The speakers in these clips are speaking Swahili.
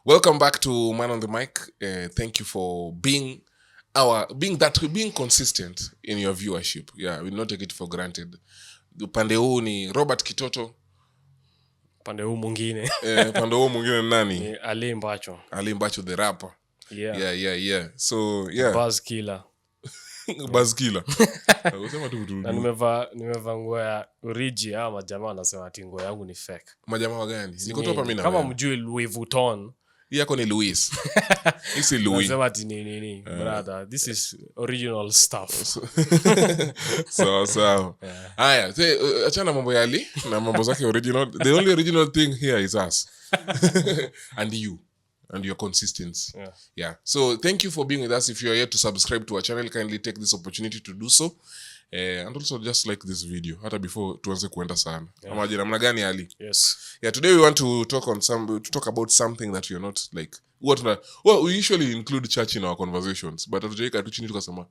Welcome back to Man on the Mic. Thank you for being consistent in your viewership. Yeah, we not take it for granted. Upande huu ni Robert Kitoto. Upande huu mwingine. Upande huu mwingine nani? Ni Ali Mbacho. Ali Mbacho the rapper. Yeah. So, yeah. Buzz killer. Buzz killer. Na nimevaa nguo ya origi ama majamaa wanasema ati nguo yangu ni fake. Majamaa gani? Niko tu hapa mimi na kama mjui Louis Vuitton. Yako ni Louis. This is Louis. Nasema ati nini. Brother, this is original stuff. So. Haya, achana mambo ya Ali na mambo zake original. The only original thing here is us. And you. And your consistency. Yeah. So thank you for being with us. If you are yet to subscribe to our channel, kindly take this opportunity to do so. And also just like this video. Hata before tuanze kuenda sana. Ama je namna gani Ali? Yes. Yeah, today we want to talk about something that you're not like we usually include church in our conversations, but tutaika tu chini tukasema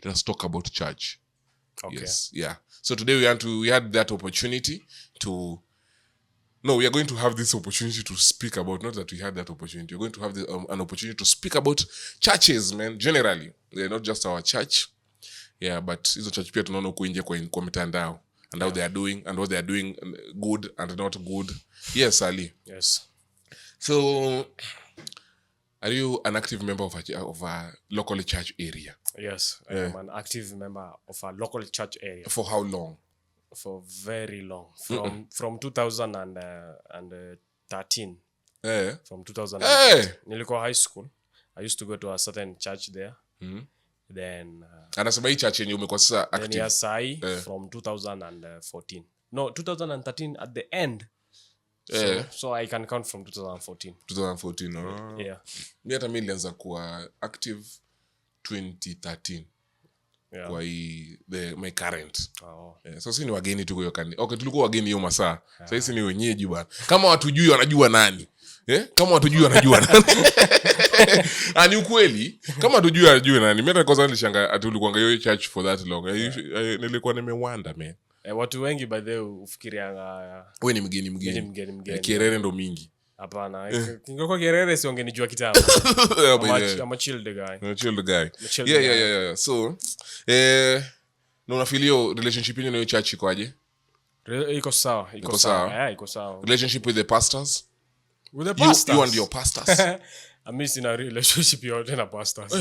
let's talk about church. Okay. Yes. Yeah. So today we had that opportunity to we are going to have this opportunity to speak about, not that we had that opportunity. We're going to have an opportunity to speak about churches, man, generally. They're not just our church. Yeah, but hizo church pia tunaona huko nje kwa mitandao and how they are doing and what they are doing good and not good. Yes, Ali. Yes. So, are you an active member of a local church area? Yes, I am an active member of a local church area. For how long? For very long. From 2013. From 2013. Nilikuwa high school. I used to go to a certain church there. Then anasema hii church yenye umekuwa sasa active. Then Yasai from 2014. No, 2013 at the end. So I can count from 2014. 2014. Yeah. Mimi hata mimi nilianza kuwa active 2013. Yeah. Kwa my current. So sisi ni wageni tu hiyo kanisa. Okay, tulikuwa wageni hiyo masaa. Sasa hizi ni wenyeji bwana. Kama watu jui wanajua nani. Kama watu jui wanajua nani. Ani ukweli, kama watu jui wanajua nani. Mimi hata kwanza nilishangaa ati ulikuwa hiyo church for that long. Nilikuwa nimewanda man. Watu wengi by the way ufikirianga wewe ni mgeni. Kierere ndo mingi. Hapana, ingekuwa Kierere si ungenijua kitambo. I'm a chilled guy. Yeah. So, na unafeel relationship yenu na hiyo church ikoaje? Iko sawa. Iko sawa. Relationship with the pastors? With the pastors? You and your pastors? I miss in a relationship yote na pastors.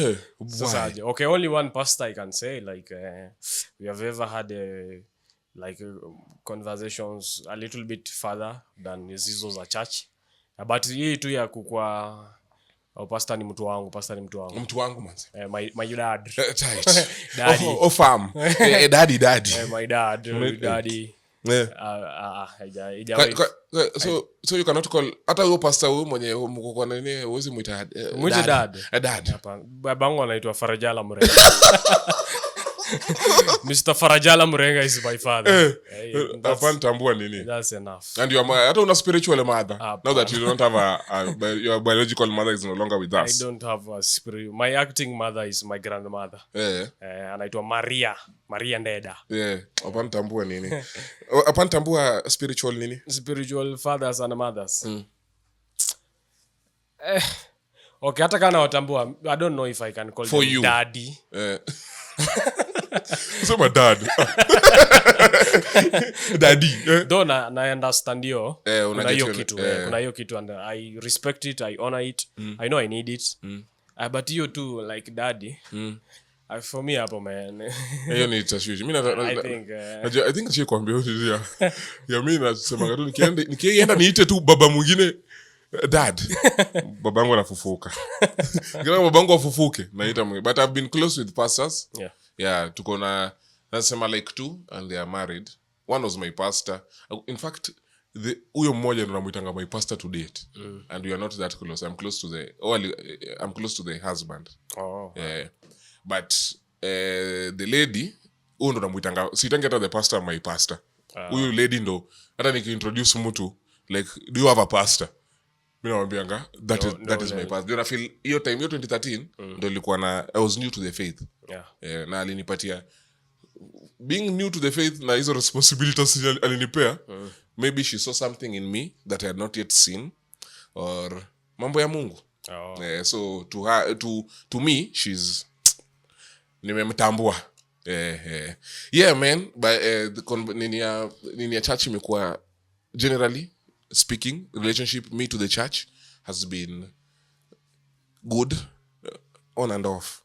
Okay, only one pastor I can say, like we have ever had conversations a little bit further than hizo za church. But hii tu ya kukua pastor ni mtu wangu. Mtu wangu manzi. My dad. Tight. Daddy. Fam. Daddy. My daddy. So you cannot call hata huyo pastor huyo mwenye mko kwa nini uwezi muita dad. Hapana. Babangu anaitwa Farajala Murenga. Mr. Farajala Murenga is my father. Hapana tambua nini. That's enough. And you are hata una spiritual mother. Now that you don't have your biological mother is no longer with us. I don't have a spiritual. My acting mother is my grandmother. Anaitwa Maria Ndeda. Hapana tambua nini. Hapana tambua spiritual nini. Spiritual fathers and mothers. Okay, hata kana watambua, I don't know if I can call for them you. Daddy. So my dad. Daddy. Though na understand yo. Kuna hiyo kitu and I respect it, I honor it. I know I need it. But you too like daddy. For me hapo man. Hiyo ni tashwishi. Mimi I think she kwambia hiyo. Ya mimi nasema tu nikienda niite tu baba mwingine dad. Babangu anafufuka. Kama babangu afufuke naita mwingine. But I've been close with pastors. Yeah, tuko na nasema like two and they are married. One was my pastor. In fact, huyo mmoja ndo namuitanga my pastor to date. And we are not that close. I'm close to the husband. But the lady huyo ndo namuitanga sitangi hata the pastor my pastor. Huyo lady ndo hata nikiintroduce mtu like do you have a pastor? Mimi naambianga that is my pastor. I feel hiyo time 2013 ndo nilikuwa I was new to the faith. Na alinipatia being new to the faith na hizo responsibilities alinipea. Maybe she saw something in me that I had not yet seen, or mambo ya Mungu. So to her, to me she's nimemtambua. Yeah man, but nini ya church imekuwa generally speaking, relationship me to the church has been good, on and off.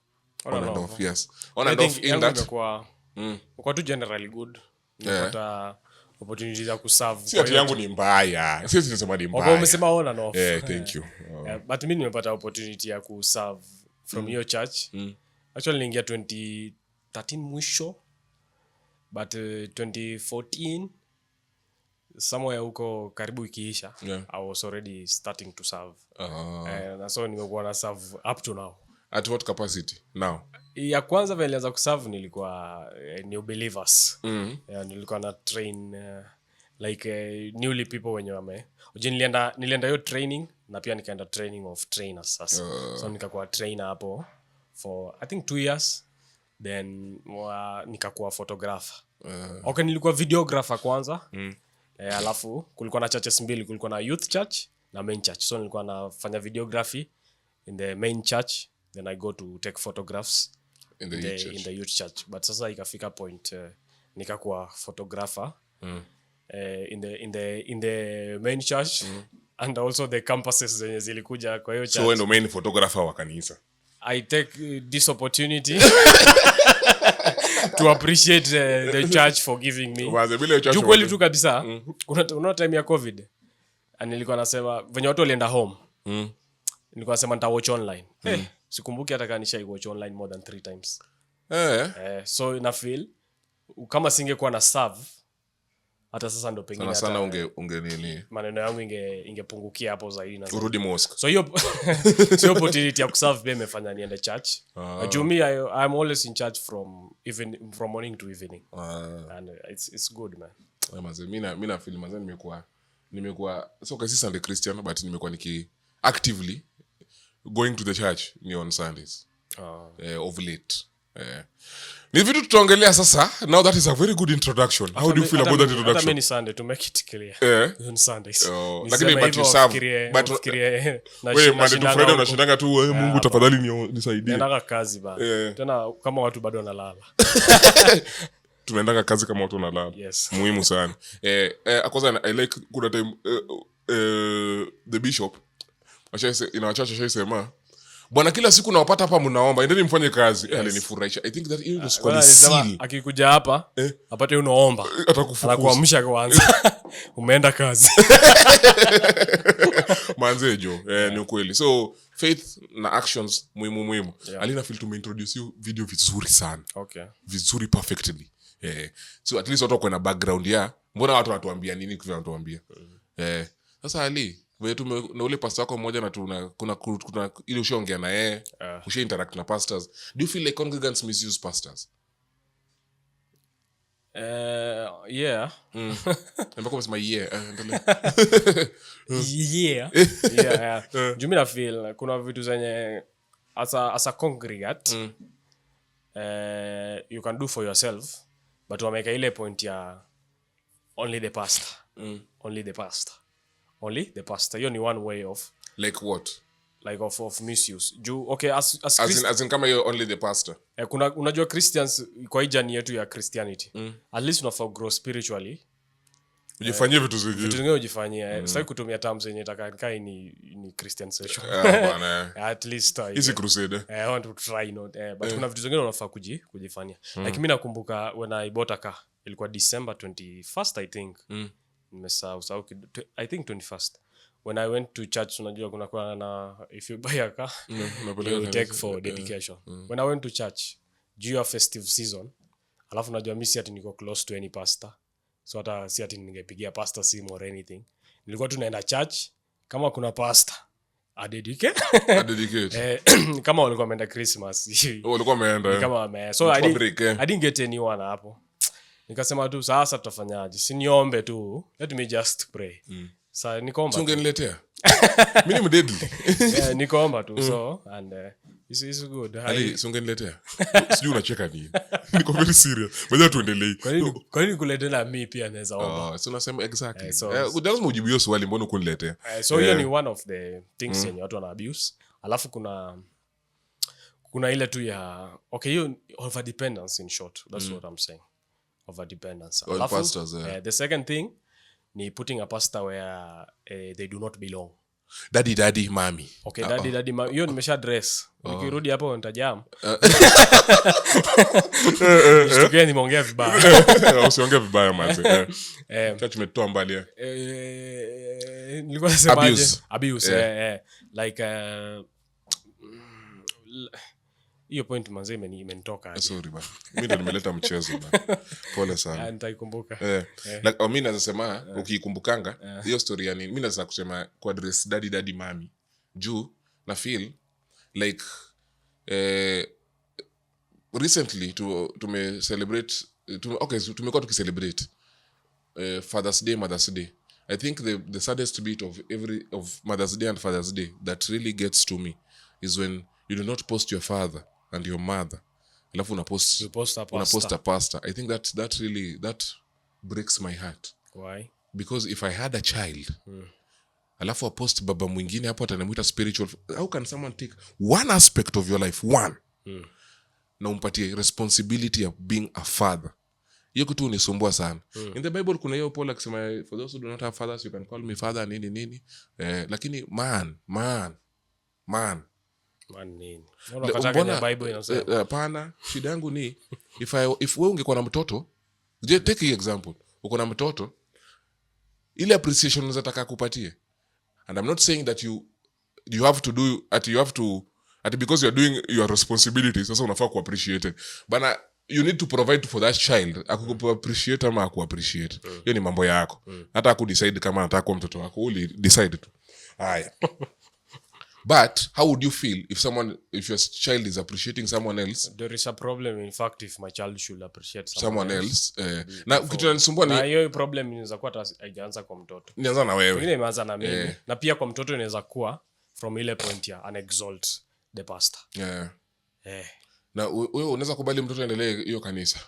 Yes, on and off in that kwa tu generally good. Nimepata opportunity za kuserve. Si ati yangu ni mbaya, sisi tunasema ni mbaya. Umesema on and off. Thank you. But mimi nimepata opportunity ya kuserve from your church. Actually niliingia 2013 mwisho, but 2014 somewhere huko karibu ikiisha, I was already starting to serve. Na so nimekuwa na serve up to now. At what capacity now? Ya kwanza vile nilianza kuserve nilikuwa new believers. Nilikuwa na train newly people wenye nilienda hiyo training na pia nikaenda training of trainers sasa. So nikakuwa trainer hapo for I think 2 years, then nikakuwa photographer. Okay, nilikuwa videographer kwanza. Alafu kulikuwa na churches mbili, kulikuwa na youth church na main church. So nilikuwa nafanya videography in the main church, then I go to take photographs in the youth church. But sasa ikafika point nikakuwa photographer in the main church and also the campuses zenye zilikuja kwa hiyo church. So when the main photographer wa kanisa, I take this opportunity to appreciate the church for giving me. Kweli tu kabisa. Kuna time ya COVID nilikuwa nasema venye watu walienda home, nilikuwa nasema nita watch online. Sikumbuki hata kama nishai watch online more than 3 times. So na feel kama singekuwa na serve hata sasa ndo pengine sana unge nini maneno yangu ingepungukia hapo zaidi na urudi mosque. So hiyo sio opportunity ya kuserve pia imefanya niende church. To me I'm always in church from morning to evening. And it's good man. Mimi na feel manze nimekuwa so kasi Sunday Christian, but nimekuwa actively going to the church ni on Sundays. Of late. Ni vitu tutaongelea sasa. Now that is a very good introduction. How do you feel about that introduction? Hata many Sunday to make it clear. On Sundays. Lakini but you serve. But wewe Monday to Friday unashindanga tu Mungu tafadhali nisaidie. Naenda kazi bana. Tena kama watu bado wanalala. Tunaenda kazi kama watu wanalala. Yes. Muhimu sana. Because I like kuna time the bishop in our church ashaisema, bwana kila siku nawapata hapa mnaomba, endeni mfanye kazi. Alinifurahisha. I think that hiyo ndio squad seal. Akikuja hapa apate unaomba, atakuamsha kwanza. Umeenda kazi. Manzejo, ni ukweli. So faith na actions muhimu. Alina feel to introduce you video vizuri sana. Okay. Vizuri perfectly. So at least watu wako na background ya mbona watu wanatuambia nini kwa wanatuambia. Sasa Ali wewe na ule pastor wako mmoja na kuna ile ushaongea na yeye, usha interact na pastors. Do you feel like congregants misuse pastors? Yeah. Mbona kama endelea. Yeah. Jumila feel kuna vitu zenye as a congregate you can do for yourself, but wameka ile point ya only the pastor. Only the pastor. Hiyo ni one way of like what? Like of misuse. Okay, as in kama you're only the pastor. Unajua Christians kwa hii journey yetu ya Christianity. At least unafaa grow spiritually. Ujifanyie vitu zingine. Vitu zingine ujifanyie. Sasa kutumia terms zenye nataka ni Christian session. At least easy crusade. I want to try but kuna vitu zingine unafaa kujifanyia. Like mimi nakumbuka when I bought a car, ilikuwa December 21st I think. Nimesahau I think 21st. When I went to church, unajua kuna kwa na if you buy a car, you take for dedication. When I went to church during festive season, alafu unajua mimi si ati niko close to any pastor. So hata si ati ningepigia pastor sim or anything. Nilikuwa tu naenda church kama kuna pastor dedicate. Kama walikuwa wameenda Christmas. Walikuwa wameenda. Kama so I didn't get anyone hapo. Nikasema tu sasa tutafanyaje? Si niombe tu. Let me just pray. Sasa nikaomba. Ungeniletea. Mimi ni deadly. Nikaomba tu so and It's good. Ali sungeniletea. Sijui unacheka nini. Niko very serious. Ngoja tuendelee. Kwa nini kuletea na mimi pia naweza omba? So unasema exactly. Lazima ujibu hiyo swali mbona ukuniletea. So hiyo ni one of the things yenye watu wana abuse. Alafu kuna ile tu ya hiyo over dependence in short. That's what I'm saying. Over dependence. Alafu pastors, the second thing ni putting a pastor where they do not belong. Daddy mami. Okay, daddy mami. Hiyo nimesha address. Nikirudi hapo nitajam. Sitokea nimeongea vibaya. Usiongee vibaya manze. Tumetoa mbali. Nilikuwa nasema abuse. Like hiyo point manze imenitoka. Sorry bana. Mimi ndo nimeleta mchezo bana. Pole sana. Nitaikumbuka. Like mimi naweza sema ukikumbukanga hiyo story yani mimi naweza kusema kwa address daddy mami. Juu na feel like recently tume celebrate tumekuwa tukicelebrate Father's Day, Mother's Day. I think the saddest bit of Mother's Day and Father's Day that really gets to me is when you do not post your father and your mother. Alafu unapost a pastor. I think that breaks my heart. Why? Because if I had a child, alafu post baba mwingine hapo atanimuita spiritual. How can someone take one aspect of your life, na umpatie responsibility of being a father? Hiyo kitu unisumbua sana. In the Bible kuna hiyo Paul akisema for those who do not have fathers you can call me father nini. Lakini man nini? Mbona Bible inasema? Hapana, shida yangu ni if wewe ungekuwa na mtoto, take example. Uko na mtoto, ile appreciation unataka kupatie. And I'm not saying that you have to do at because you are doing your responsibilities sasa unafaa ku appreciate. Bana you need to provide for that child akuku appreciate ama aku appreciate. Hiyo ni mambo yako. Hata aku decide kama anataka kuwa mtoto wako, uli decide tu. Haya. But how would you feel if your child is appreciating someone else? There is a problem in fact if my child should appreciate someone else. Na kitu nanisumbua ni hiyo problem inaweza kuwa hata haijaanza kwa mtoto. Inaanza na wewe. Ile imeanza na mimi. Na pia kwa mtoto inaweza kuwa from ile point ya an exalt the pastor. Na wewe unaweza kubali mtoto aendelee hiyo kanisa.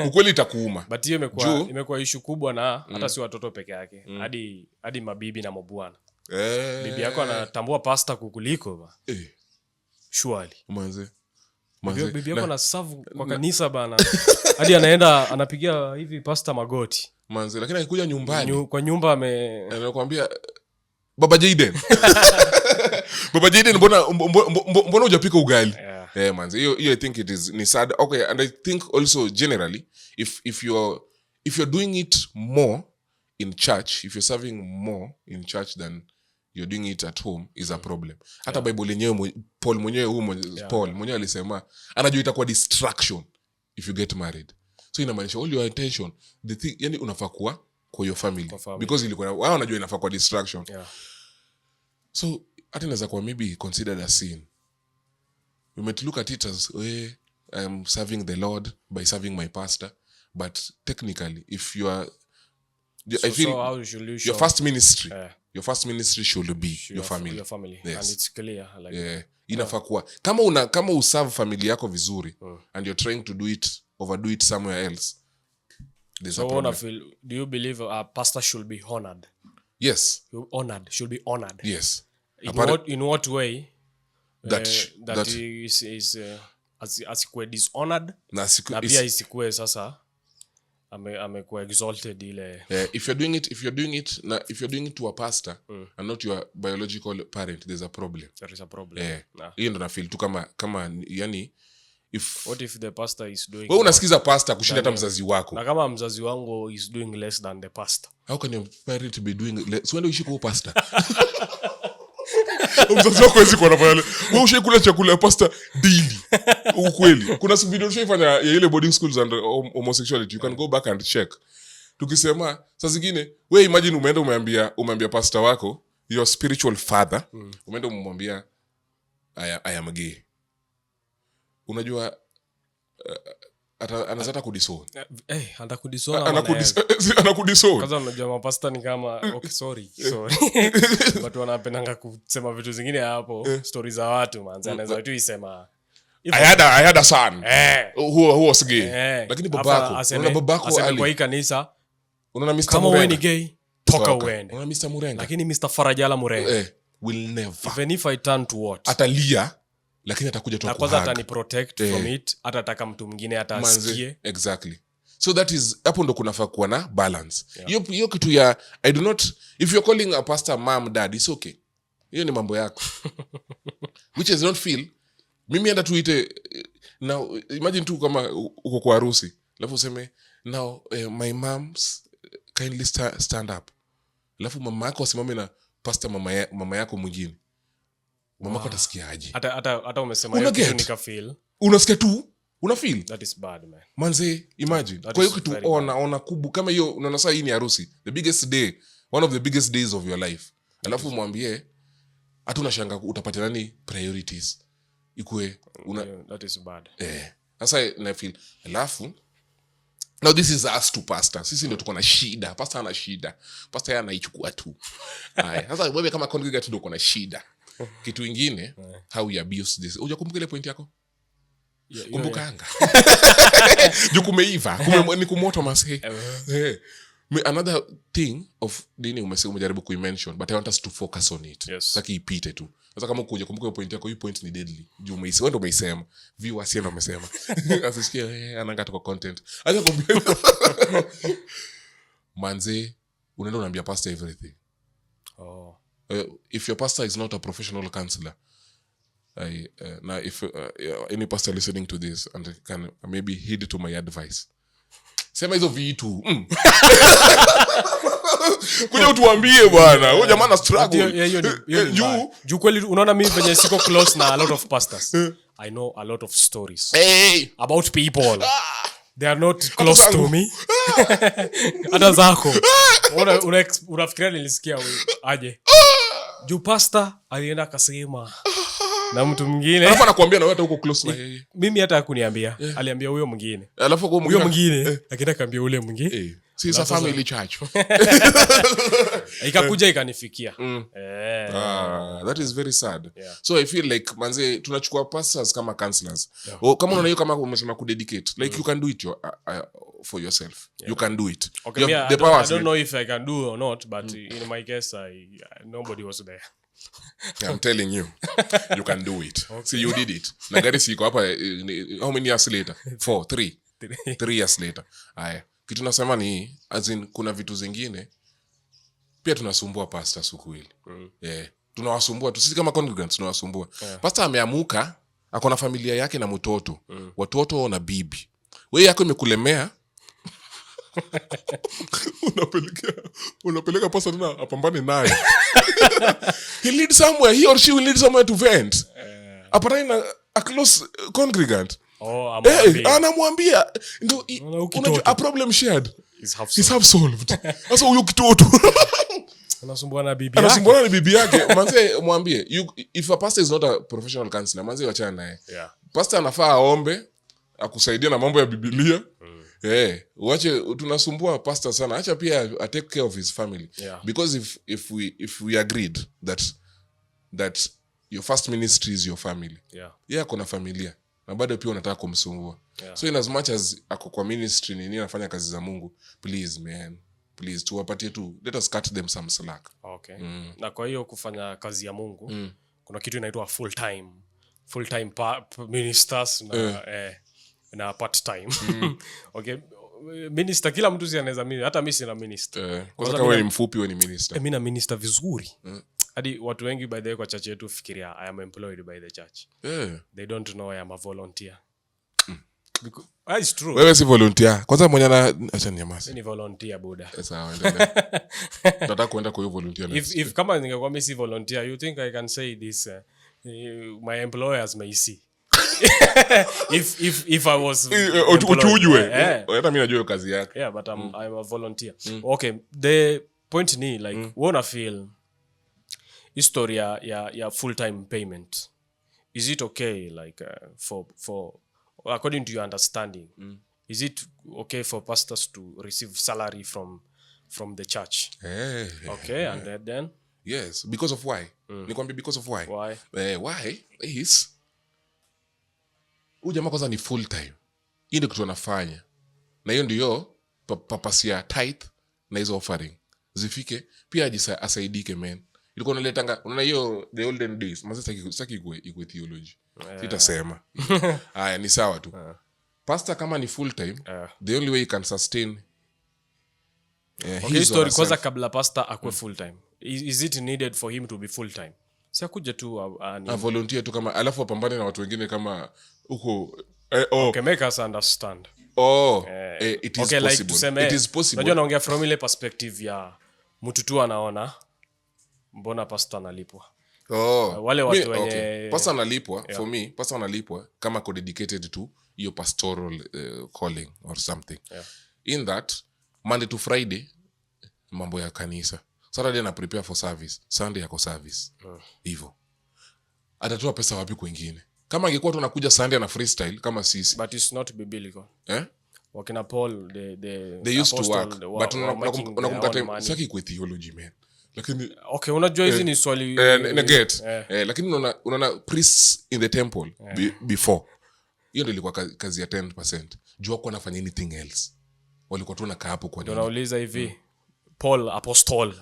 Ukweli itakuuma. But hiyo imekuwa issue kubwa na hata si watoto peke yake. Hadi mabibi na mabwana. Bibi yako anatambua pastor kukuliko ba. Surely. Manze. Bibi yako na serve kwa kanisa bana. Hadi anaenda anapigia hivi pastor magoti. Manze, lakini akikuja nyumbani. Kwa nyumba anakuambia Baba Jaden. Baba Jaden mbona hujapika ugali? Manze. Hiyo I think it is ni sad. Okay, and I think also generally if you're doing it more in church, if you're serving more in church than you're doing it at home is a problem. Hata Bible yenyewe Paul mwenyewe alisema anajua itakuwa distraction if you get married. So inamaanisha all your attention the thing yani unafaa kuwa kwa your family. Because ilikuwa wao wanajua inafaa kuwa distraction. So hata inaweza kuwa maybe considered a sin. We might look at it as I'm serving the Lord by serving my pastor, but technically if you are I feel your first ministry should be your family. Yes. And it's clear like inafaa kuwa kama userve family yako vizuri and you're trying to overdo it somewhere else, there's a problem. Do you believe a pastor should be honored? Yes. Should be honored. Yes. In what way that is asikue dishonored na pia isikue sasa amekuwa exalted ile. If you're doing it to a pastor and not your biological parent, there's a problem. There is a problem. Hiyo ndo na feel tu kama yani what if the pastor is doing wewe unasikiza pastor kushinda hata mzazi wako, na kama mzazi wangu is doing less than the pastor, how can your parent be doing less? So ndio uishi kwa pastor. Mzazi wako hizi kwa nafanya wewe ushikula chakula ya pastor daily. Ukweli kuna video tushifanya ya ile boarding schools and homosexuality, you can go back and check. Tukisema saa zingine wewe imagine umeenda umeambia pastor wako your spiritual father, umeenda umemwambia I am gay. Unajua anazata kudison. Anakudison. Kwanza unajua mapasta ni kama okay sorry. Watu wanapendanga kusema vitu zingine hapo, stories za watu manzi anaweza tu isema I had a son who was gay. Lakini babako kwa hii kanisa unaona Mr. kama wewe ni gay toka uende. Unaona Mr. Murenga. Lakini Mr. Farajala Murenga will never. Even if I turn to what? Atalia lakini atakuja tu kuhag. Na kwanza atani protect from it, atataka mtu mwingine atasikie. Exactly. So that is hapo ndo kunafaa kuwa na balance. Hiyo kitu ya I do not, if you're calling a pastor mom dad, it's okay. Hiyo ni mambo yako. Which is not feel. Mimi enda tuite now, imagine tu kama uko kwa harusi alafu useme now my moms kindly stand up, alafu mama yako asimame na pastor mama yako mwingine, mama yako atasikia aje? Hata umesema hiyo kitu nika feel, unasikia tu una feel that is bad man manze. Imagine kwa hiyo kitu ona kubu kama hiyo, unaona saa hii ni harusi, the biggest day, one of the biggest days of your life, alafu mwambie hata unashanga utapata nani priorities ikue that is bad. Sasa na feel alafu now this is us to pastor. Sisi ndio tuko na shida. Pastor ana shida. Pastor yeye anaichukua tu. Haya. Sasa wewe kama congregate ndio uko na shida. Kitu kingine how we abuse this. Unakumbuka ile point yako? Kumbukanga. Jukumeiva. Ni kumoto mase. Another thing of dini umejaribu kuimention, but I want us to focus on it. Saki ipite tu. Sasa kama ukuje kumbuka point yako, hii point ni deadly. Juu wewe ndio umeisema. Viewers ndio wamesema. Asisikie ananga kwa content. Acha kuambia. Manze, unaenda unaambia pastor everything. If your pastor is not a professional counselor, now if any pastor listening to this and can maybe heed to my advice, sema hizo vitu kuja utuambie bwana, huyo jamaa na struggle juu kweli. Unaona mimi venye siko close na a lot of pastors, I know a lot of stories about people they are not close to me. Hata zako unafikiria nilisikia aje juu pastor alienda akasema na mtu mwingine, alafu anakuambia na wewe hata uko close na yeye. Mimi hata hakuniambia, aliambia huyo mwingine, alafu kwa huyo mwingine akaenda kaambia ule mwingine. Si sa family church. Ikakuja ikanifikia. That is very sad. So I feel like manze tunachukua pastors kama counselors. Kama unaona hiyo, kama umesema kudedicate, like you can do it for yourself. You can do it. Okay, I don't know if I can do or not, but in my case nobody was there. I'm telling you, you can do it. Okay. See, you did it. Na gari siko hapa how many years later? 3 years later. Aya. Kitu nasema ni as in, kuna vitu zingine pia tunasumbua pastors ukweli. Tunawasumbua tu sisi kama congregants, tunawasumbua. Pastor ameamuka, ako na familia yake na mtoto, watoto na bibi. Wewe yako imekulemea. Unapeleka pastor tena apambane naye. He or she will need somewhere to vent. Apatani na a close congregant. Anamwambia ndio unajua a problem shared is half solved. Sasa huyo kitoto anasumbua na bibi yake. Manze mwambie, if a pastor is not a professional counselor, manze wachana naye. Pastor anafaa aombe akusaidia na mambo ya Biblia. Wache tunasumbua pastor sana. Acha pia take care of his family. Because if we agreed that your first ministry is your family. Kuna familia na bado pia unataka kumsumbua. So in as much as ako kwa ministry nini anafanya kazi za Mungu, please man, please tuwapatie tu, let us cut them some slack. Okay. Na kwa hiyo kufanya kazi ya Mungu kuna kitu inaitwa full time ministers na part time. Okay, minister kila mtu si anaweza mimi, hata mimi sina minister. Kwa sababu wewe ni mfupi, wewe ni minister. Mimi na minister vizuri. Hadi watu wengi by the way kwa church yetu fikiria I am employed by the church. They don't know I am a volunteer. Because it's true. Wewe si volunteer. Kwanza mwenye acha nyamaza. Ni volunteer buda. Sawa, endelea. Nataka kuenda kwa hiyo volunteer. If kama ningekuwa mimi si volunteer, you think I can say this my employers may see. if I was utujue. Hata mimi najua kazi yake. Yeah, but I'm a volunteer. Okay, the point ni like wanna feel historia ya full time payment, is it okay like for according to your understanding, is it okay for pastors to receive salary from the church? Okay, and then yes, because of why? Nikwambia because of why? Why is jamaa kwanza ni full time. Hii ndio kitu anafanya. Na hiyo ndio papasia tithe na hizo offering zifike pia asaidike man. Ilikuwa unaletanga unaona hiyo the olden days mazee saki iko theology. Sitasema. Haya ni sawa tu. Pastor kama ni full time, the only way he can sustain his story kwanza kabla pastor akwe full time. Is it needed for him to be full time? Si akuja tu a volunteer tu kama alafu apambane na watu wengine kama huko okay, make us understand. It is possible. Like, it is possible. Unajua naongea from ile perspective ya mtu tu anaona mbona pastor analipwa. Wale watu wenye pastor analipwa for me, pastor analipwa kama ko dedicated to your pastoral calling or something. In that Monday to Friday mambo ya kanisa. Saturday na prepare for service, Sunday yako service. Hivyo. Atatoa pesa wapi kwingine? Kama angekuwa tu anakuja Sunday na freestyle kama sisi. But it's not biblical. Wakina Paul they used to work. But unakumbuka time saki kwa theology man. Lakini okay, unajua hizi ni swali negate. Lakini unaona priests in the temple before. Hiyo ndio ilikuwa kazi ya 10%. Jua kwa nafanya anything else. Walikuwa tu nakaa hapo kwa nini? Unauliza hivi Paul apostole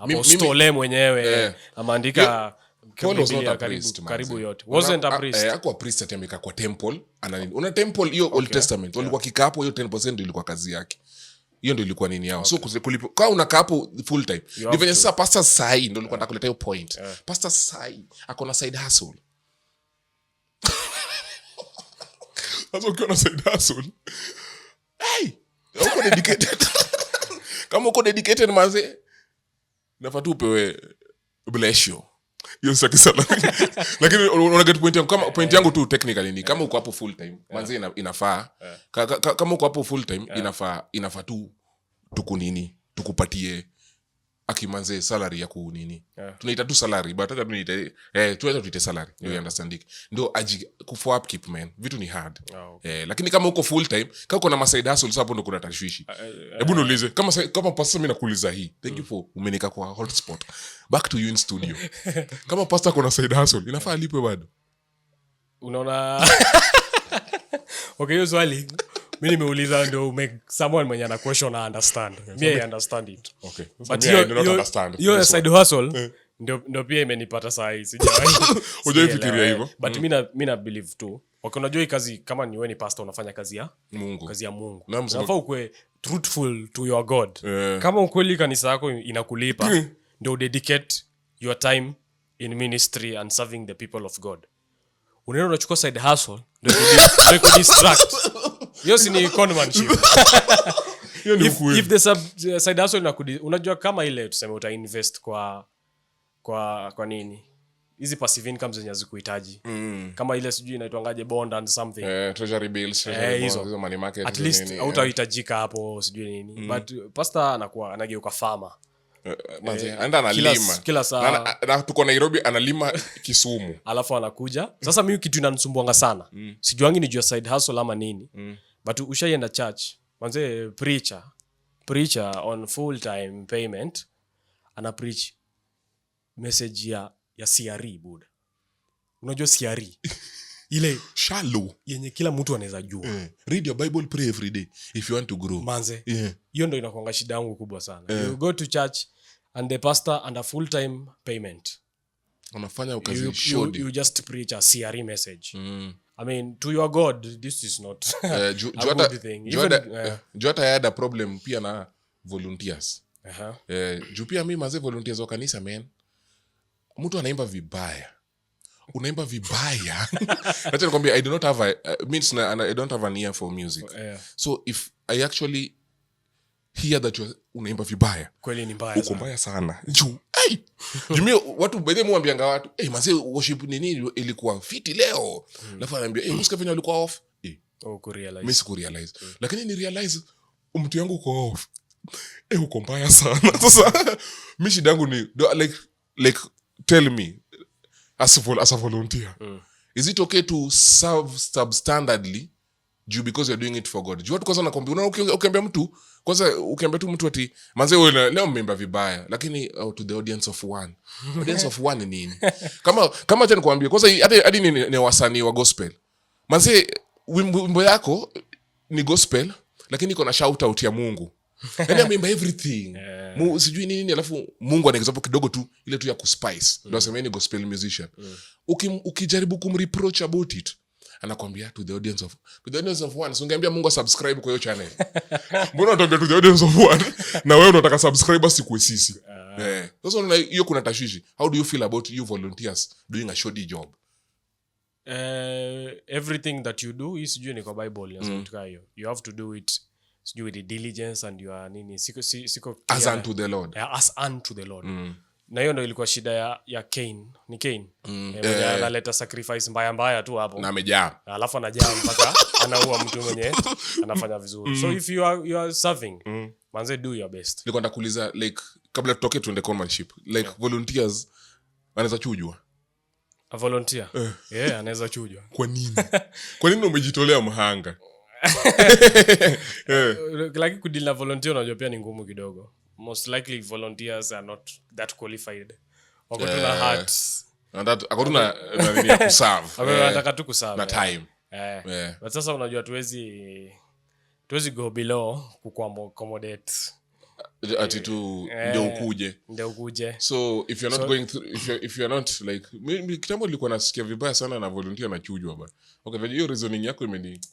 mwenyewe ameandika Paul was not a priest, karibu yote wasn't a priest. Hakuwa priest atemeka kwa temple una temple hiyo Old Testament walikuwa kikaa hapo, hiyo 10% ndio ilikuwa kazi yake. Hiyo ndio ilikuwa nini yao. So kulipo kama unakaa hapo full time ndivyo sasa pastor sai ndio alikuwa anakuleta hiyo point. Pastor sai akona side hustle. Sasa ukiwa na side hustle uko dedicated. Kama uko dedicated manze nafaa tu upewe bless you. Hiyo sasa kisala. Lakini una get point yangu kama point yangu tu technically ni kama uko hapo full time manze inafaa kama uko hapo full time inafaa tu tukunini tukupatie akimanze salary ya kunini. Tunaita tu salary but hata tunaita tuite salary you understand it. Ndio ku for upkeep man vitu ni hard. Lakini kama uko full time kama uko na maside hustle hapo ndo kuna tashwishi. Hebu niulize kama pastor mimi nakuuliza hii. Thank you for umenika kwa hotspot. Back to you in studio. Kama pastor kuna side hustle inafaa alipwe bado. Unaona okay, hiyo swali mimi nimeuliza ndio make someone mwenye ana question na understand. Me I understand it. Okay. But I do not understand. Your side hustle ndio pia imenipata saa hii sijawahi. Hujafikiria hivyo. But mimi na believe tu. Okay, unajua hii kazi kama ni wewe ni pastor unafanya kazi ya Mungu. Kazi ya Mungu. Unafaa ukwe truthful to your God. Kama ukweli kanisa yako inakulipa ndio dedicate your time in ministry and serving the people of God. Unaenda unachukua side hustle ndio kudistract. Hiyo si ni conmanship. If the side hustle unajua kama ile tuseme uta invest kwa nini hizi passive income zenye zikuhitaji kama ile sijui inaitwangaje bond and something treasury bills hizo money market at least hautahitajika hapo sijui nini but pastor anakuwa anageuka farmer anaenda analima kila saa na tuko Nairobi analima Kisumu alafu anakuja sasa mimi kitu inanisumbuanga sana sijuangi ni jua side hustle ama nini but ushaienda church manze preacher on full time payment ana preach message ya CRE buda. Unajua CRE ile shallow yenye kila mtu anaweza jua. Read your Bible, pray every day if you want to grow. Manze. Hiyo ndio inakuanga shida yangu kubwa sana. You go to church and the pastor under full time payment. Unafanya kazi shodi. You just preach a CRE message. I mean to your God this is not a good thing. Jota had a problem pia na volunteers. Juu pia mimi maze volunteers wa kanisa man. Mtu anaimba vibaya. Unaimba vibaya. Nataka nikwambia I do not have I don't have an ear for music. So if I actually hear that unaimba vibaya. Kweli ni mbaya. Uko mbaya sana. Juu Jumio watu bedhe muambianga watu maze worship nini ilikuwa fiti leo. Alafu anambia musika venye ulikuwa off. Kurealize. Mimi sikurealize. Lakini ni realize mtu yangu uko off. Uko mbaya sana. Sasa mimi shida yangu ni like tell me as a volunteer is it okay to serve substandardly because you're doing it for God. Watu kwanza nakwambia ukiambia mtu kwanza ukiambia tu mtu ati manze wewe leo mmemba vibaya lakini to the audience of one. Audience of one ni nini? Kama acha nikwambie kwanza hadi ni wasanii wa gospel. Manze wimbo yako ni gospel lakini iko na shout out ya Mungu. Yaani ameimba everything. Sijui nini alafu Mungu anaexample kidogo tu ile tu ya kuspice. Ndio semeni gospel musician. Ukijaribu kumreproach about it anakwambia to the audience of one. So ungeambia Mungu subscribe kwa hiyo channel. Mbona unataka to the audience of one na wewe unataka subscribers si kwa sisi? Sasa hiyo kuna tashwishi. How do you feel about you volunteers doing a shoddy job? Everything that you do is sijui ni kwa Bible yanasema hiyo. You have to do it sijui with the diligence and you are nini siko as unto the Lord. As unto the Lord. Na hiyo ndio ilikuwa shida ya Cain. Ni Cain. Analeta sacrifice mbaya tu hapo. Na amejaa. Alafu anajaa mpaka anaua mtu mwenye anafanya vizuri. So if you are serving, manze do your best. Nilikuwa nakuuliza like kabla tutoke tuende conmanship. Like volunteers wanaweza chujwa. A volunteer? Anaweza chujwa. Kwa nini? Kwa nini umejitolea mhanga? Like kudeal na volunteer unajua pia ni ngumu kidogo. Most likely volunteers are not that qualified. Wako tu na hearts. Ako tu na nini ya kuserve. Wanataka tu kuserve. Na time. But sasa unajua tuwezi go below kuaccommodate. Ati tu ndio ukuje. So if you're not going through if you're not like kitambo nilikuwa nasikia vibaya sana na volunteer na chujwa bana. Okay, hiyo reasoning yako it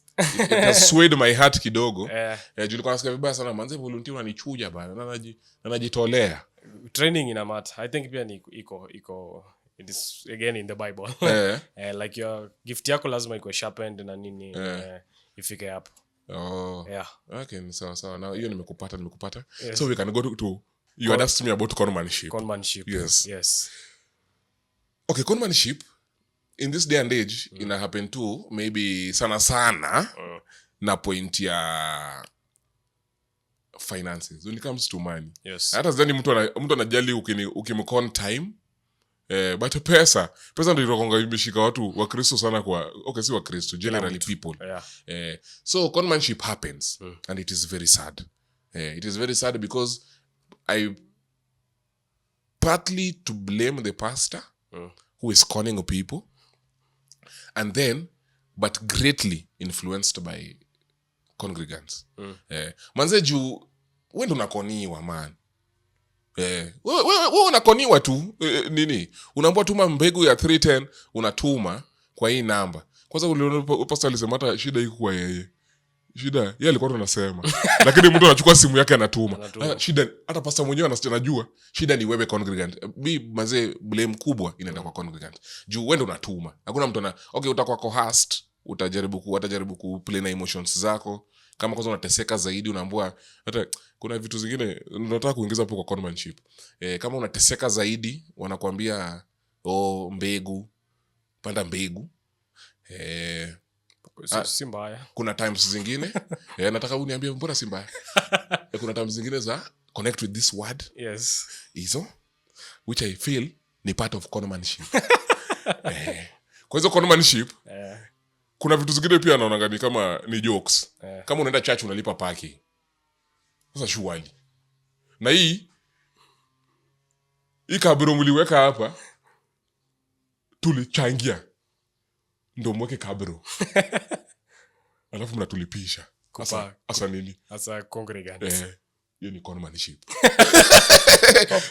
has swayed my heart kidogo. Nilikuwa nasikia vibaya sana manze volunteer unanichuja bana. Na najitolea. Training ina matter. I think pia ni iko it is again in the Bible. Like your gift yako lazima iko sharpened na nini ifike hapo. Okay, sawa. Now hiyo nimekupata. Yes. So we can go to you had asked me about conmanship. Yes. Okay, conmanship in this day and age ina happen too maybe sana na point ya finances when it comes to money. Yes. Hata zani mtu anajali ukimcon time but pesa ndio inakonga imeshika watu wa Kristo sana kwa si wa Kristo generally people. So conmanship happens and it is very sad. It is very sad because I partly to blame the pastor who is conning people and then but greatly influenced by congregants. Manze juu wewe ndo unakoniwa man. Wewe unakoniwa tu nini? Unaambiwa tuma mbegu ya 310 unatuma kwa hii namba. Kwanza uliona pastor alisema hata shida iko kwa yeye. Shida yeye alikuwa anasema. Lakini mtu anachukua simu yake anatuma. Shida hata pastor mwenyewe anajua shida ni wewe congregant. Manze blame kubwa inaenda kwa congregant. Juu wewe ndo unatuma. Hakuna mtu utakuwa coerced, utajaribu ku play na emotions zako. Kama kwanza unateseka zaidi unaambiwa hata kuna vitu zingine unataka kuingiza hapo kwa conmanship. Kama unateseka zaidi wanakuambia mbegu panda mbegu. Si mbaya. Kuna times zingine nataka uniambie mbona si mbaya. Kuna times zingine za connect with this word. Yes. Hizo which I feel ni part of conmanship. Kwa hizo conmanship kuna vitu zingine pia naona gani kama ni jokes. Kama unaenda church unalipa parking. Sasa shughuli. Na hii kabiro mliweka hapa tulichangia. Ndio mweke kabiro. Alafu mnatulipisha. Asa nini? Asa congregants. Hiyo ni conmanship.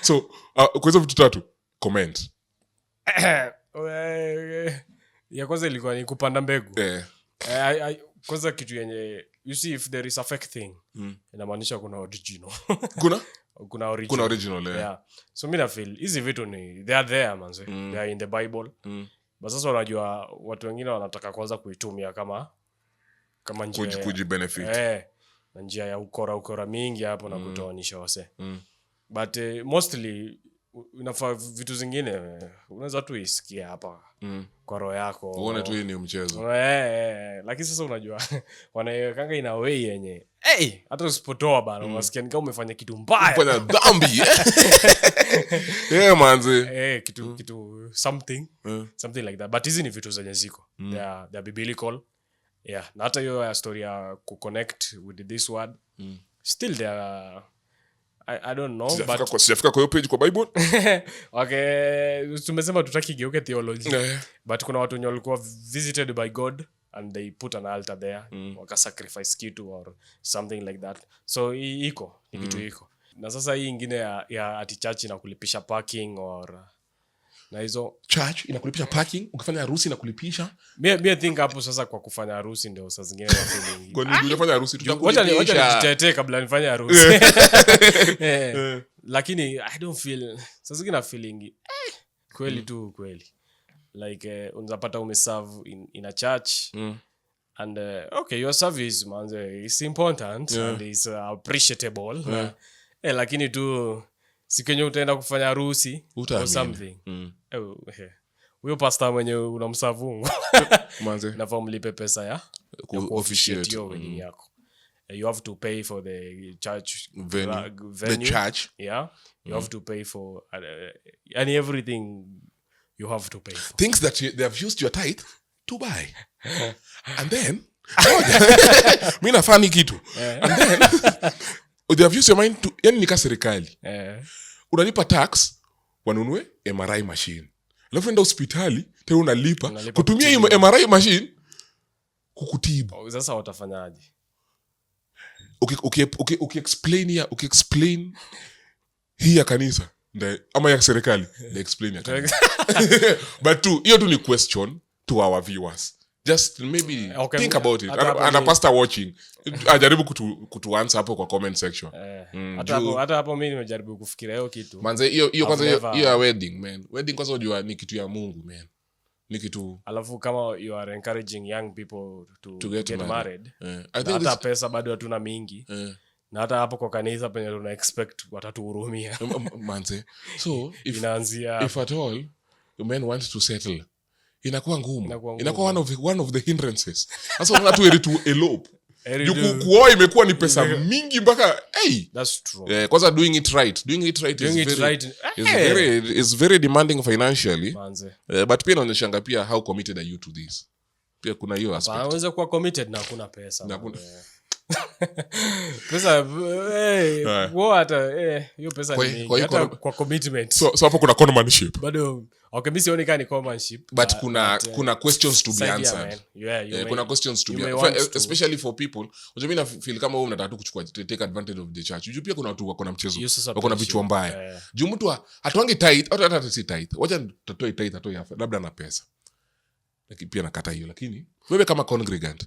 So, kwa hizo vitu tatu, comment. Ya kwanza ilikuwa ni kupanda mbegu. Kwanza kitu yenye you see if there is a fake thing inamaanisha kuna original. Kuna original. So mimi na feel hizi vitu ni they are there manze. They are in the Bible. But sasa unajua watu wengine wanataka kwanza kuitumia kama njia kujibenefit. Na njia ya ukora mingi hapo na kutoanisha wase. But mostly unafaa vitu zingine unaweza tu isikia hapa kwa roho yako. Uone tu hii ni mchezo. Lakini sasa unajua wanaiwekanga ina way yenye hata usipotoa bana unasikia ni kama umefanya kitu mbaya. Umefanya dhambi. Manze. Kitu something like that. But hizi ni vitu zenye ziko. They are biblical. Yeah, na hata hiyo story ya kuconnect with this word still there I don't know sijafika kwa hiyo page kwa Bible. Okay, tumesema tutaki geuke theology. But kuna watu wenye walikuwa visited by God and they put an altar there, waka sacrifice kitu or something like that. So iko ni kitu iko. Na sasa hii ingine ya ati church inakulipisha parking or na hizo church inakulipisha parking, ukifanya harusi inakulipisha. Mimi think hapo sasa kwa kufanya harusi ndio saa zingine na feeling. Kwa nini unafanya harusi tutakulipisha? Wacha nijitetee kabla nifanye harusi. Lakini I don't feel saa zingine feeling kweli tu kweli. Like unapata umeserve in a church and okay, your service man is important and is appreciable. Lakini tu sikenye utaenda kufanya harusi or something. Huyo pastor mwenye unamsavu manze nafaa mlipe pesa ya officiate your wedding yako. You have to pay for the church venue. The church, yeah, you have to pay for and everything you have to pay for. Things that they have used your tithe to buy. And then mimi nafanya kitu. And then they have used your mind to, yani nika serikali. Unalipa tax wanunue MRI machine. Alafu enda hospitali tena unalipa kutumia hiyo MRI machine kukutibu. Sasa watafanyaje? Explain hii ya kanisa ama ya serikali, they explain ya kanisa. But hiyo tu ni question to our viewers. Just maybe think about it. And a pastor watching ajaribu kutu answer hapo kwa comment section. Hata hapo mimi nimejaribu kufikiria hiyo kitu. Manze hiyo kwanza hiyo wedding man. Wedding kwanza unajua ni kitu ya Mungu man. Ni kitu. Alafu kama you are encouraging young people to get married. I think hata pesa bado hatuna mingi. Na hata hapo kwa kanisa penye tuna expect watatuhurumia. Manze. So inaanzia if at all you men want to settle, inakuwa ngumu. Inakuwa one of the hindrances. Sasa watu ready to elope. Kuoa imekuwa ni pesa mingi mpaka that's true. Kwanza doing it right is very demanding financially. But pia inaonyeshanga pia how committed are you to this. Pia kuna hiyo aspect. Unaweza kuwa committed na hakuna pesa. Pesa what hiyo pesa ni mingi hata kwa commitment. So hapo kuna conmanship. Bado okay, mimi sioni kama ni conmanship. But kuna questions to be answered. Kuna questions to be answered, especially for people. Unajua mimi na feel kama wewe unataka kuchukua take advantage of the church. Unajua pia kuna watu wako na mchezo, wako na vichwa mbaya. Juu mtu hatuangi tight, hata si tight. Wacha tutatoe tight atoe labda na pesa. Lakini pia nakata hiyo, lakini wewe kama congregant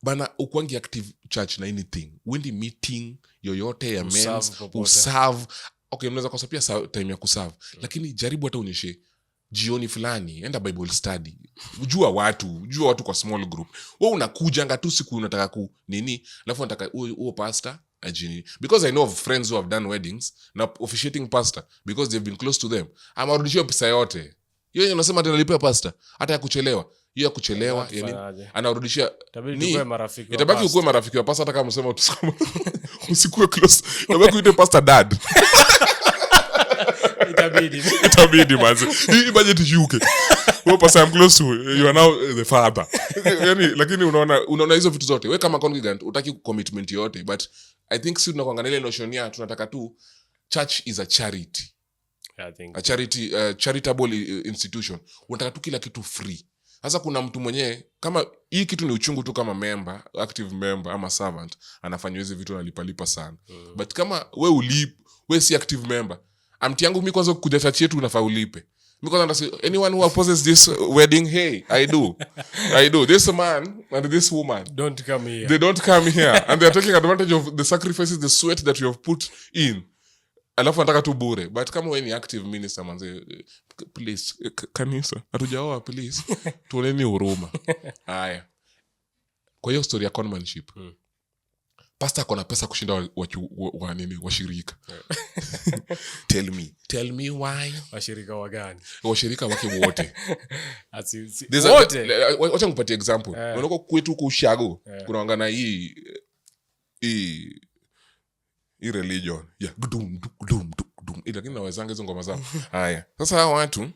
bana ukwangi active church na anything. Wendi meeting yoyote ya men's userve. Okay, mnaweza kosa pia time ya kuserve. Lakini jaribu hata unyeshe jioni fulani, enda Bible study. Jua watu kwa small group. Wewe unakujanga tu siku unataka nini, alafu unataka huo pastor ajini. Because I know of friends who have done weddings na officiating pastor because they've been close to them. Amarudishia pesa yote. Yeye unasema tena lipa pastor hata ya kuchelewa. Hiyo ya kuchelewa yani anarudishia itabaki ukue marafiki wa pastor hata kama unasema usikue close. Itabaki uite pastor dad. Itabidi manzi. Hii budget yuke. Wewe pastor I'm close to, you are now the father. Yani lakini unaona hizo vitu zote. Wewe kama congregant utaki commitment yote, but I think sisi tunakuangalia ile notion ya tunataka tu church is a charity. I think a charity charitable institution. Unataka tu kila kitu free. Sasa kuna mtu mwenyewe kama hii kitu ni uchungu tu kama member, active member ama servant anafanya hizo vitu analipa sana. But kama we si active member, amti yangu mimi kwanza kuja church yetu unafaa ulipe. Mimi kwanza anyone who opposes this wedding, hey, I do. This man and this woman don't come here. They don't come here and they are taking advantage of the sacrifices, the sweat that you have put in. Alafu nataka tu bure. But kama wewe ni active minister manze, please kanisa hatujaoa please tuoneni huruma. Haya, kwa hiyo story ya conmanship, pastor akona pesa kushinda washirika. Tell me why. Washirika wagani? Washirika wake wote. Wote. Wacha nikupatie example. Unaona kwetu kwa ushago kuna wangana hii religion ya gdum lakini nawezanga hizo ngoma zao. Haya, sasa hao watu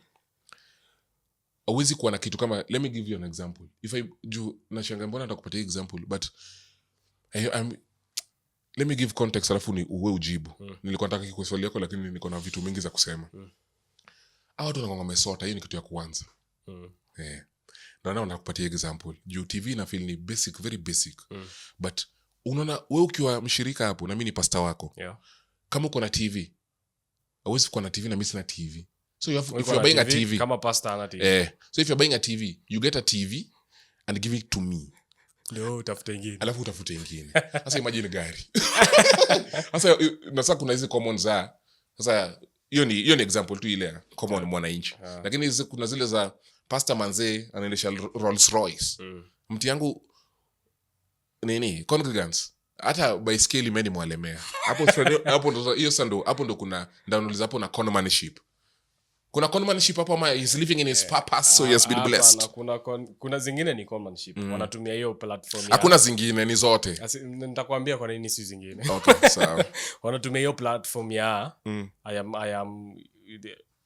hauwezi kuwa na kitu kama, let me give you an example. If I nashanga mbona nitakupatia example, but let me give context alafu ni uwe ujibu. Nilikuwa nataka kuswali yako lakini niko na vitu mingi za kusema. Hao watu wanakuwa wamesota, hiyo ni kitu ya kwanza. Na nakupatia example. Juu TV na feel ni basic, very basic. But unaona wewe ukiwa mshirika hapo na mimi ni pastor wako. Kama uko na TV, hauwezi kuwa na TV na mimi sina TV. So if you're buying a TV, kama pastor ana TV. So if you're buying a TV, you get a TV and give it to me. Ndio utafute ingine. Alafu utafute ingine. Sasa imagine gari. Sasa nasa kuna hizo common za. Sasa hiyo ni example tu ile common mwananchi. Lakini kuna zile za pastor manze anaendesha Rolls Royce. Mti yangu nini? Congregants. Hata baiskeli mimi mwalemea. Hapo ndo hiyo sando, hapo ndo kuna downloads hapo na conmanship. Kuna conmanship hapo ama is living in his purpose, so he has been blessed. Kuna zingine ni conmanship. Wanatumia hiyo platform. Hakuna zingine, ni zote. Nitakwambia kwa nini si zingine. Okay, sawa. Wanatumia hiyo platform ya I am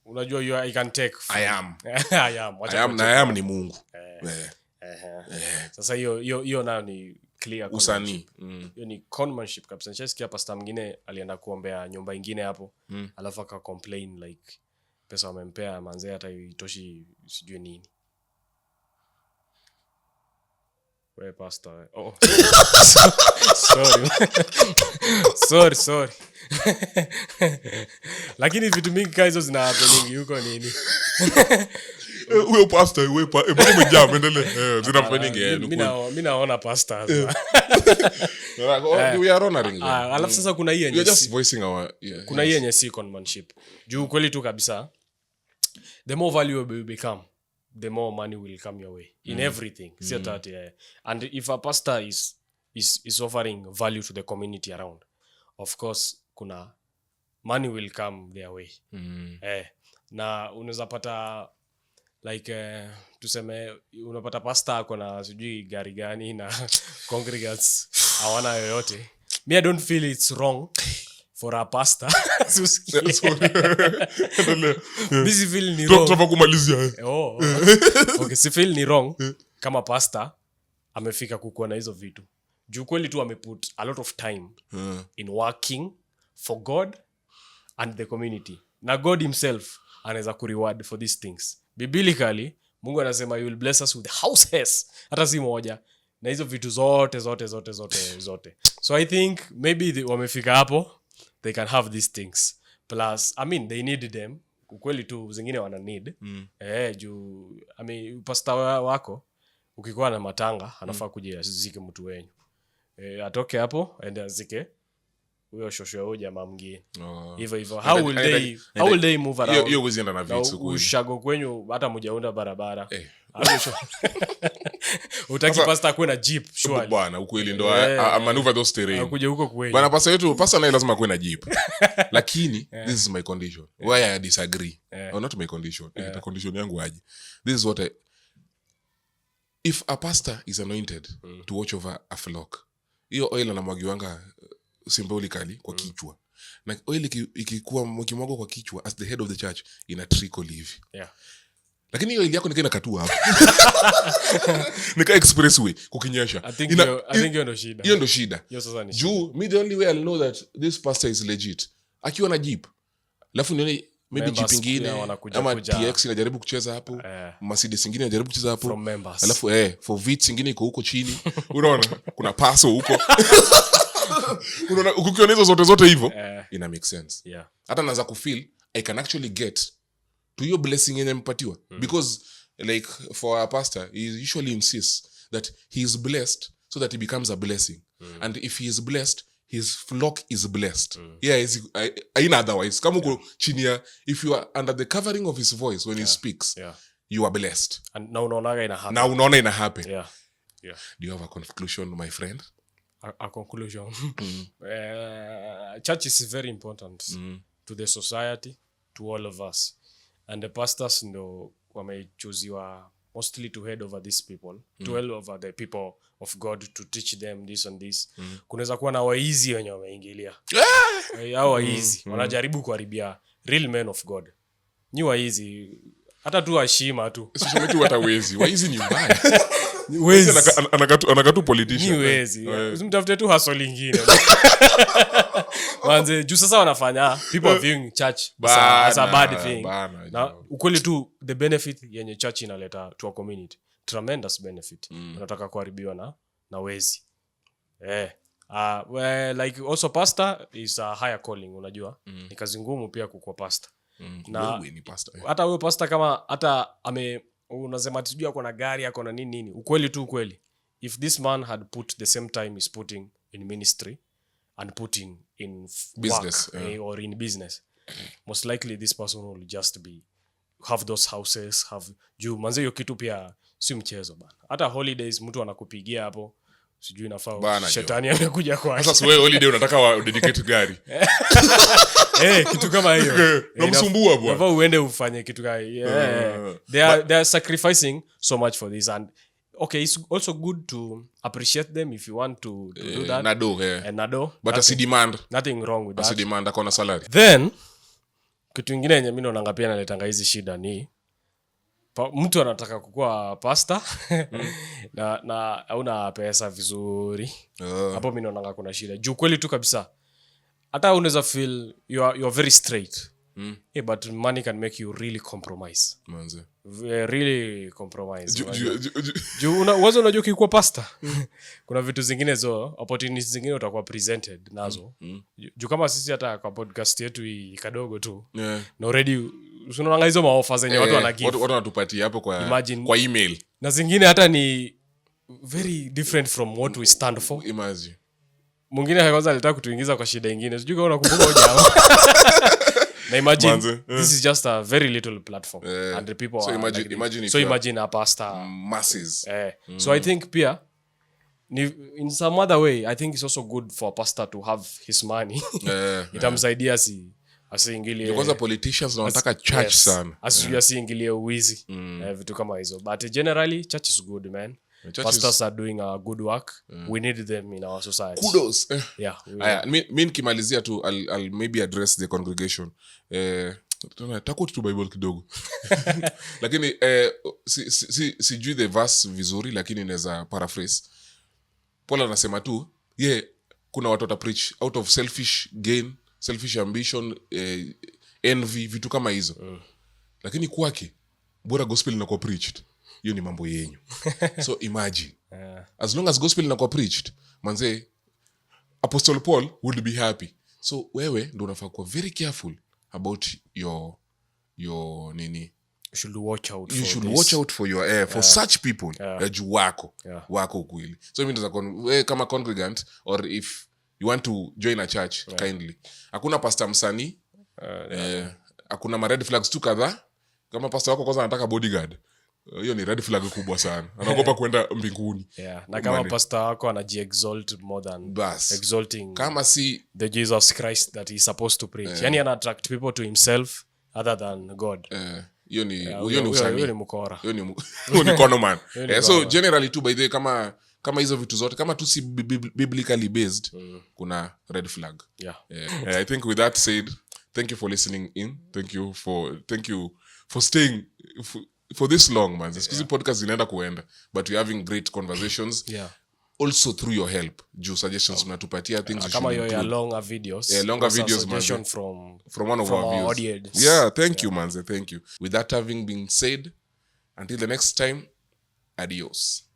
unajua I can take I am. I am ni Mungu. Sasa hiyo nayo ni clear usanii. Hiyo ni conmanship kabisa. Nishasikia pastor mwingine alienda kuombea nyumba nyingine hapo. Alafu aka complain like pesa wamempea manze hata itoshi sijui nini. Wewe pastor. Sorry. Lakini vitu mingi hizo zina happening huko nini? Wewe pastor, mbona umejam endelee. Zina happening mimi naona pastors. We are honoring. Alafu sasa kuna hii yenye you're just voicing our kuna hii yenye si conmanship. Juu kweli tu kabisa. The more valuable you become, the more money will come your way in everything. See that, and if a pastor is offering value to the community around, of course kuna money will come their way. Na unaweza pata like tuseme unapata pastor ako na sijui gari gani na congregants hawana yoyote. Me, I don't feel it's wrong for a pastor. Busy feel ni wrong. Tunataka kumalizia. Okay, si feel ni wrong kama pastor amefika kukuwa na hizo vitu. Juu kweli tu ameput a lot of time in working for God and the community. Na God himself anaweza kureward for these things. Biblically, Mungu anasema you will bless us with houses. Hata si moja. Na hizo vitu zote. So I think maybe wamefika hapo. They can have these things. Plus, I mean, they need them. Ukweli tu zingine wana need. Juu, I mean, pastor wako, ukikuwa na matanga, anafaa kuja azike mtu wenyu. Atoke hapo, ende azike. Huyo shosho huyo jamaa mwingine. Hivyo. How will they move around? Hiyo wezi enda na vitu kweli. Ushago kwenyu hata mjaunda barabara. Utaki pastor kuwe na jeep surely. Bwana ukweli ndo maneuver those terrain. Kuja huko kweli. Bwana pastor naye lazima kuwe na jeep. Lakini this is my condition. Why I disagree. Or not my condition. The condition yangu aje. This is what if a pastor is anointed to watch over a flock. Hiyo oil anamwagiwanga symbolically kwa kichwa. Na oil ikikuwa mkimwaga kwa kichwa as the head of the church ina trickle hivi. Lakini hiyo ile yako nikaenda katua hapo. Nika expressway kukinyesha. I think hiyo ndo shida. Hiyo ndo shida. Hiyo sasa ni. Juu me the only way I'll know that this pastor is legit. Akiwa na jeep. Alafu nione maybe jeep nyingine ama TX inajaribu kucheza hapo. Mercedes nyingine inajaribu kucheza hapo. Alafu for Vitz nyingine iko huko chini. Unaona kuna paso huko. Unaona ukiona hizo zote hivyo ina make sense. Hata naanza kufeel I can actually get to your blessing yenye mpatiwa. Because like for a pastor he usually insists that he is blessed so that he becomes a blessing. And if he is blessed, his flock is blessed. In otherwise kama uko chini ya, if you are under the covering of his voice when he speaks, you are blessed. And now unaona ina happen. Do you have a conclusion, my friend? A conclusion. Church is very important to the society, to all of us. And the pastors ndo wamechuziwa mostly to head over these people, to head over the people of God, to teach them this and this. Kunaweza kuwa na waizi wenye wameingilia. Hao waizi wanajaribu kuharibia real men of God. Ni waizi hata tu heshima tu usiseme tu hata wezi waizi ni mbaya wezi anakatu politician ni wezi usimtafute tu hustle lingine manze juu sasa wanafanya people are viewing church as a bad thing na ukweli tu the benefit yenye church inaleta to a community tremendous benefit unataka kuharibiwa na wezi well, like also pastor is a higher calling unajua ni kazi ngumu pia kukuwa pastor na hata huyo pastor kama hata unasema tujua ako na gari ako na nini ukweli tu ukweli if this man had put the same time he's putting in ministry and putting in business or in business most likely this person will just have those houses juu manze hiyo kitu pia si mchezo bana hata holidays mtu anakupigia hapo sijui nafaa shetani amekuja kwa sasa wewe holiday unataka wa dedicate gari kitu kama hiyo unamsumbua bwana nafaa uende ufanye kitu kama they are sacrificing so much for this and okay it's also good to appreciate them if you want to do that nado but asidemand nothing wrong with that asidemand akona salary then kitu kingine yenye mimi naona pia naletanga hizi shida ni mtu anataka kukua pastor na hauna pesa vizuri hapo mimi naona kuna shida juu kweli tu kabisa hata unaweza feel you are very straight but money can make you really compromise manze really compromise juu unaweza unajua ukikuwa pastor kuna vitu zingine opportunities zingine utakuwa presented nazo juu kama sisi hata kwa podcast yetu kadogo tu na already unaona hizo maoffers zenye watu wanagive watu wanatupatia hapo kwa email na zingine hata ni very different from what we stand for imagine mwingine kwanza alitaka kutuingiza kwa shida nyingine sijui kama unakumbuka hoja na imagine this is just a very little platform and the people so imagine a pastor masses so I think pia in some other way I think it's also good for a pastor to have his money itamsaidia asiingilie kwanza politicians wanataka church sana asiingilie uwizi vitu kama hizo but generally church is good man pastors are doing a good work we need them in our society kudos mimi nikimalizia tu I'll maybe address the congregation takuti tu bible kidogo lakini sijui the verse vizuri lakini naweza paraphrase Paul anasema tu kuna watu preach out of selfish gain selfish ambition envy vitu kama hizo lakini kwake bora gospel inakuwa preached hiyo ni mambo yenyu so imagine as long as gospel inakuwa preached manze Apostle Paul would be happy so wewe ndio unafaa kuwa very careful about your nini you should watch out for your for such people juu wako kweli so mimi ndio kama congregant or if you want to join a church kindly hakuna pastor msanii hakuna ma red flags tu kadhaa kama pastor wako kwanza anataka bodyguard hiyo ni red flag kubwa sana anaogopa kwenda mbinguni na kama pastor wako anaji-exalt more than exalting kama si the Jesus Christ that he's supposed to preach yani ana attract people to himself other than God hiyo ni usanii hiyo ni mkora hiyo ni conoman so generally tu by the way kama hizo vitu zote kama tu si biblically based kuna red flag I think with that said thank you for listening in thank you for staying for this long man this podcast inaenda kuenda but we're having great conversations also through your help juu suggestions mnatupatia things kama your longer videos suggestion from one of our viewers audience thank you manze thank you with that having been said until the next time adios.